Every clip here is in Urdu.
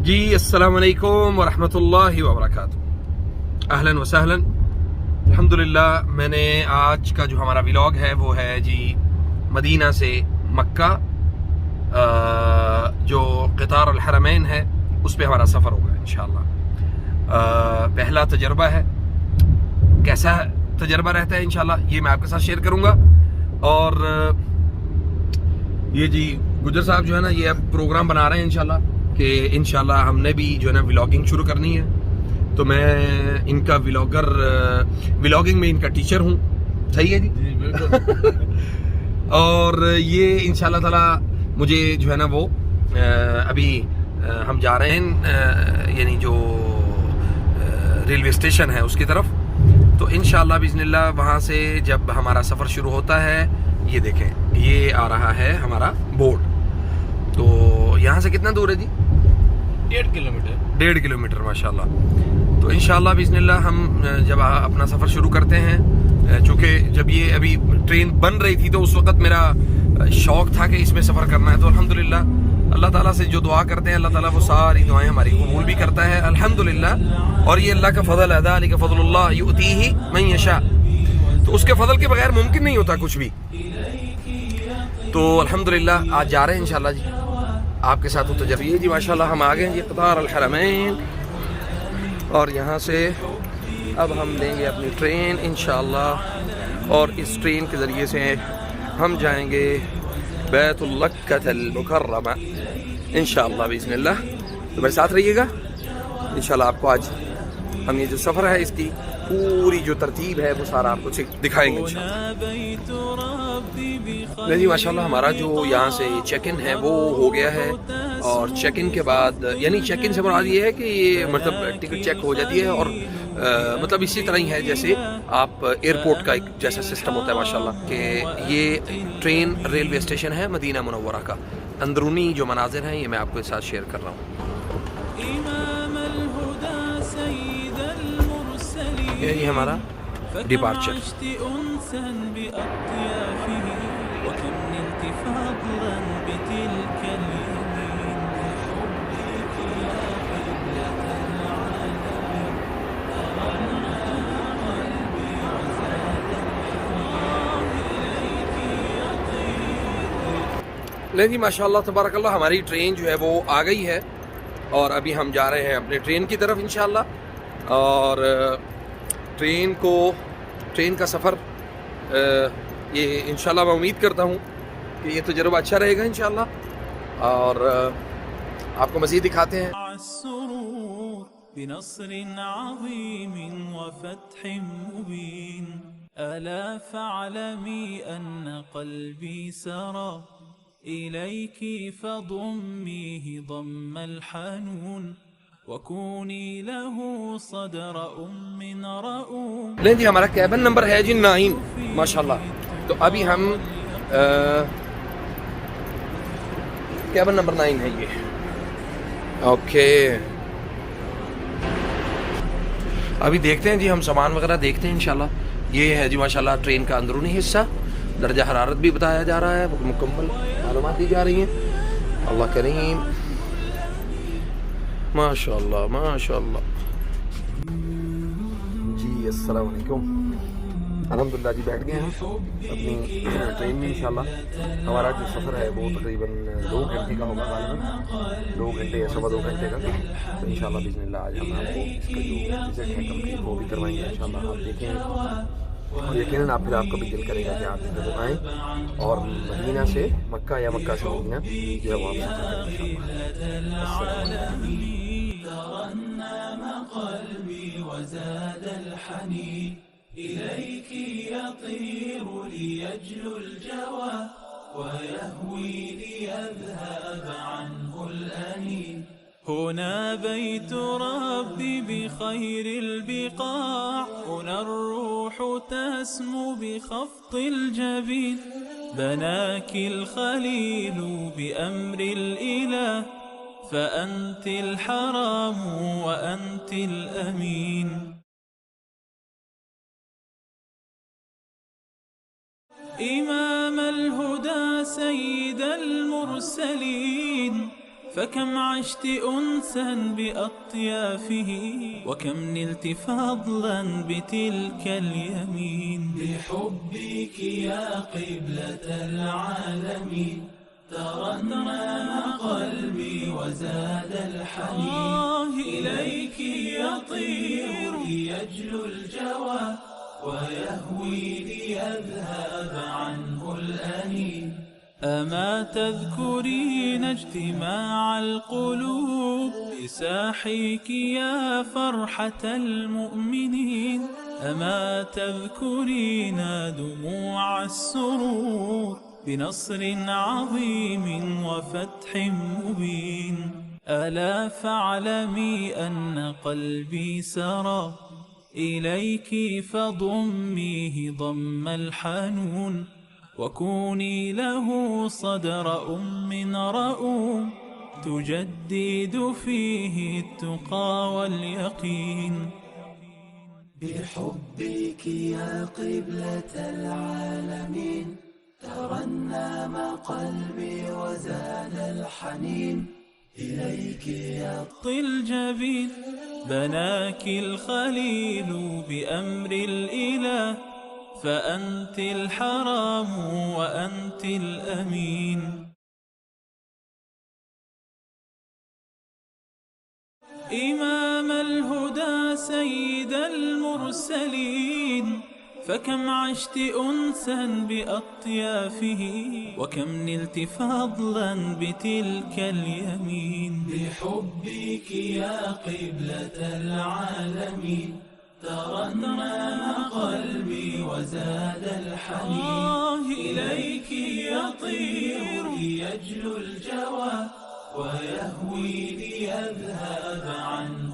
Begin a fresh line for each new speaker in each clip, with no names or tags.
جی السلام علیکم ورحمۃ اللہ وبرکاتہ، اہلاً وسہلاً۔ الحمدللہ میں نے آج کا جو ہمارا ولاگ ہے وہ ہے جی مدینہ سے مکہ، جو قطار الحرمین ہے اس پہ ہمارا سفر ہوگا انشاءاللہ۔ پہلا تجربہ ہے، کیسا تجربہ رہتا ہے انشاءاللہ یہ میں آپ کے ساتھ شیئر کروں گا۔ اور یہ جی گجر صاحب جو ہے نا یہ اب پروگرام بنا رہے ہیں انشاءاللہ کہ انشاءاللہ ہم نے بھی جو ہے نا ولاگنگ شروع کرنی ہے، تو میں ان کا ولاگنگ میں ان کا ٹیچر ہوں، صحیح ہے جی بالکل۔ اور یہ انشاءاللہ تعالی مجھے جو ہے نا وہ ابھی ہم جا رہے ہیں یعنی جو ریلوے اسٹیشن ہے اس کی طرف، تو انشاءاللہ باذن اللہ وہاں سے جب ہمارا سفر شروع ہوتا ہے، یہ دیکھیں یہ آ رہا ہے ہمارا بورڈ۔ تو یہاں سے کتنا دور ہے جی؟ 1.5 کلومیٹر ماشاءاللہ۔ تو انشاءاللہ باذن اللہ ہم جب اپنا سفر شروع کرتے ہیں، چونکہ جب یہ ابھی ٹرین بن رہی تھی تو اس وقت میرا شوق تھا کہ اس میں سفر کرنا ہے، تو الحمدللہ اللہ تعالیٰ سے جو دعا کرتے ہیں اللہ تعالیٰ وہ ساری دعائیں ہماری قبول بھی کرتا ہے الحمدللہ۔ اور یہ اللہ کا فضل ہے، ذالک فضل اللہ یؤتیہ من یشاء، تو اس کے فضل کے بغیر ممکن نہیں ہوتا کچھ بھی۔ تو الحمدللہ آج جا رہے ہیں انشاءاللہ جی، آپ کے ساتھ تجربہ جی ماشاءاللہ ہم آ گئے ہیں جی قطار الحرمین، اور یہاں سے اب ہم لیں گے اپنی ٹرین انشاءاللہ، اور اس ٹرین کے ذریعے سے ہم جائیں گے بیت المکہ المکرمہ انشاءاللہ باذن اللہ۔ تو میرے ساتھ رہیے گا انشاءاللہ، آپ کو آج ہم یہ جو سفر ہے اس کی پوری جو ترتیب ہے وہ سارا آپ کو دکھائیں گے انشاءاللہ۔ نہیں جی ماشاءاللہ ہمارا جو یہاں سے چیک ان ہے وہ ہو گیا ہے، اور چیک ان کے بعد یعنی چیک ان سے مراد یہ ہے کہ یہ مطلب ٹکٹ چیک ہو جاتی ہے، اور مطلب اسی طرح ہی ہے جیسے آپ ایئرپورٹ کا ایک جیسا سسٹم ہوتا ہے ماشاءاللہ، کہ یہ ٹرین ریلوے اسٹیشن ہے مدینہ منورہ کا۔ اندرونی جو مناظر ہیں یہ میں آپ کے ساتھ شیئر کر رہا ہوں۔ یہ ہمارا ڈپارچر۔ نہیں جی ماشاءاللہ تبارک اللہ ہماری ٹرین جو ہے وہ آ گئی ہے، اور ابھی ہم جا رہے ہیں اپنے ٹرین کی طرف انشاءاللہ۔ اور ٹرین کا سفر یہ انشاءاللہ میں امید کرتا ہوں کہ یہ تجربہ اچھا رہے گا انشاءاللہ، اور آپ کو مزید دکھاتے ہیں۔ بنصر عظيم وفتح مبين ألا فاعلمي أن قلبي سرى إليك فضميه ضم الحنون وكوني له صدر أم رؤوم۔ لیں جی ہمارا کیبن نمبر ہے جی 9 ماشاءاللہ۔ تو ابھی ہم کیبن نمبر 9 ہے یہ، اوکے۔ ابھی دیکھتے ہیں جی ہم سامان وغیرہ دیکھتے ہیں انشاءاللہ۔ یہ ہے جی ماشاءاللہ ٹرین کا اندرونی حصہ، درجہ حرارت بھی بتایا جا رہا ہے، مکمل معلومات دی جا رہی ہیں۔ اللہ کریم ماشاءاللہ ماشاءاللہ۔ جی السلام علیکم، الحمدللہ جی بیٹھ گئے ہم اپنی ٹرین میں انشاءاللہ۔ ہمارا جو سفر ہے وہ تقریباً 2 گھنٹے کا ہوگا، غالباً 2 گھنٹے یا 2.25 گھنٹے کا۔ تو انشاءاللہ باذن اللہ آج ہم آپ کو اس کا جو وزٹ ہے کمپلیٹ وہ بھی کروائیں گے انشاءاللہ۔ آپ دیکھیں اور یقیناً آپ کا بھی دل کرے گا کہ آپ ادھر آئیں اور مدینہ سے مکہ یا مکہ سے مدینہ جو ہے وہ آپ سفر کریں انشاءاللہ۔ إليك يطير ليجلو الجوى ويهوي ليذهب عنه الأنين هنا بيت ربي بخير البقاع هنا الروح تسمو بخفض الجبين بناك الخليل بأمر الإله فأنت الحرام وأنت الأمين إمام الهدى سيد المرسلين
فكم عشت أنسا بأطيافه وكم نلت فضلا بتلك اليمين. بحبك يا قبلة العالمين ترنم قلبي وزاد الحنين. إليك يطير ليجلو الجوى ويهوي ليذهب عنه الأنين. أما تذكرين اجتماع القلوب بساحيك يا فرحة المؤمنين؟ أما تذكرين دموع السرور بنصر عظيم وفتح مبين؟ ألا فاعلمي أن قلبي سرى إليك فضميه ضم الحنون وكوني له صدر أم رؤوم تجدد فيه التقى واليقين.
بحبك يا قبلة العالمين ترنم قلبي وزاد الحنين. إليك
يطي الجبين بناك الخليل بأمر الإله فأنت الحرام وأنت الأمين. إمام الهدى سيد المرسلين فكم عشت أنسا بأطيافه وكم نلت فضلا بتلك اليمين. بحبك يا قبلة العالمين ترنم قلبي وزاد الحنين. إليك يطير ليجلو الجوى ويهوي ليذهب عنه.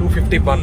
251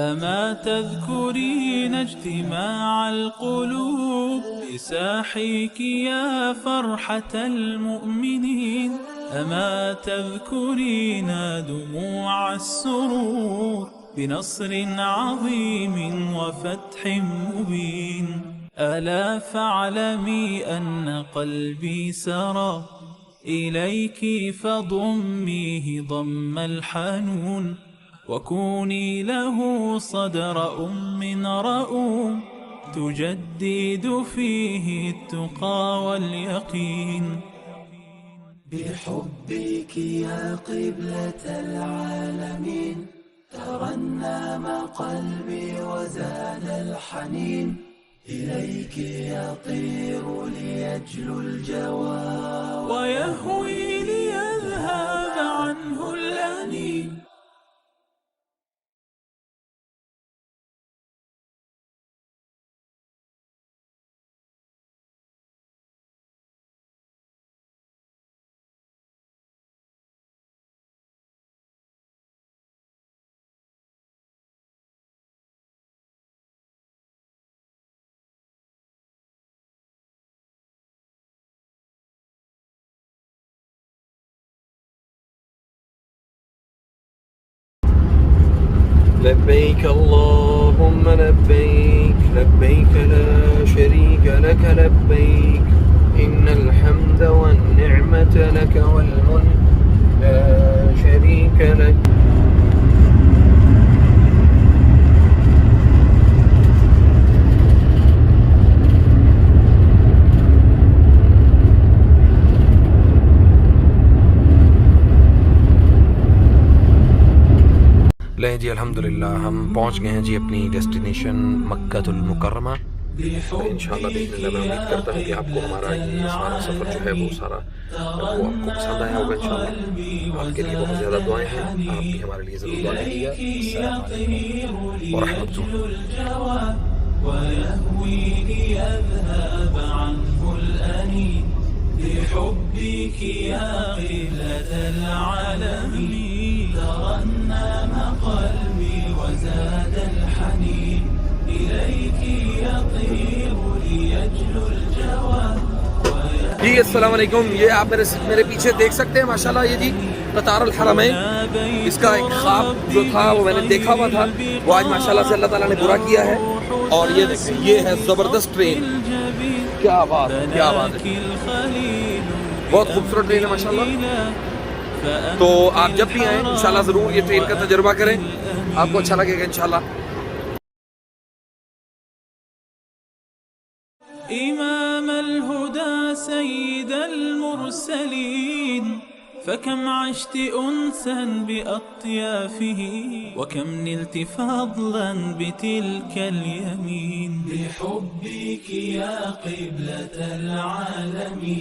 أما تذكرين اجتماع القلوب بساحيك يا فرحة المؤمنين؟ أما تذكرين دموع السرور بنصر عظيم وفتح مبين؟ ألا فاعلمي أن قلبي سرى إليك فضميه ضم الحنون وكوني له صدر أم رؤوم تجدد فيه التقى واليقين.
بحبك يا قبلة العالمين ترنم قلبي وزاد الحنين. إليك يطير ليجلو الجوى
ويهوي ليذهب عنه الأنين.
لبيك اللهم لبيك لبيك لا شريك لك لبيك إن إن الحمد والنعمة لك والملك لا شريك لك. لیں جی الحمدللہ ہم پہنچ گئے ہیں جی اپنی ڈیسٹینیشن مکہ المکرمہ. انشاءاللہ بإذن اللہ میں امید کرتا ہوں کہ آپ کو ہمارا یہ سارا سفر جو ہے وہ سارا وہ آپ کو پسند آیا ہوگا. انشاءاللہ آپ کے لیے بہت زیادہ دعائیں ہیں, آپ بھی ہمارے لیے ضرور دعا کیجیے. السلام علیکم ورحمۃ اللہ.
ويهوي ليذهب عنه الأنين بحبك يا قبلة العالمين. ترنم قلبي وزاد الحنين إليك يطير ليجلو الجواد.
جی السلام علیکم. یہ آپ میرے پیچھے دیکھ سکتے ہیں ماشاءاللہ یہ جی قطار الحرمین. اس کا ایک خواب جو تھا وہ میں نے دیکھا ہوا تھا, وہ آج ماشاءاللہ سے اللہ تعالیٰ نے پورا کیا ہے. اور یہ دیکھیں یہ ہے زبردست ٹرین. کیا بات ہے, کیا بات ہے, بہت خوبصورت ٹرین ہے ماشاءاللہ. تو آپ جب بھی آئیں انشاءاللہ ضرور یہ ٹرین کا تجربہ کریں, آپ کو اچھا لگے گا انشاءاللہ.
إمام الهدى سيد المرسلين فكم عشت أنسا بأطيافه وكم نلت فضلا بتلك اليمين. بحبك يا قبلة العالمين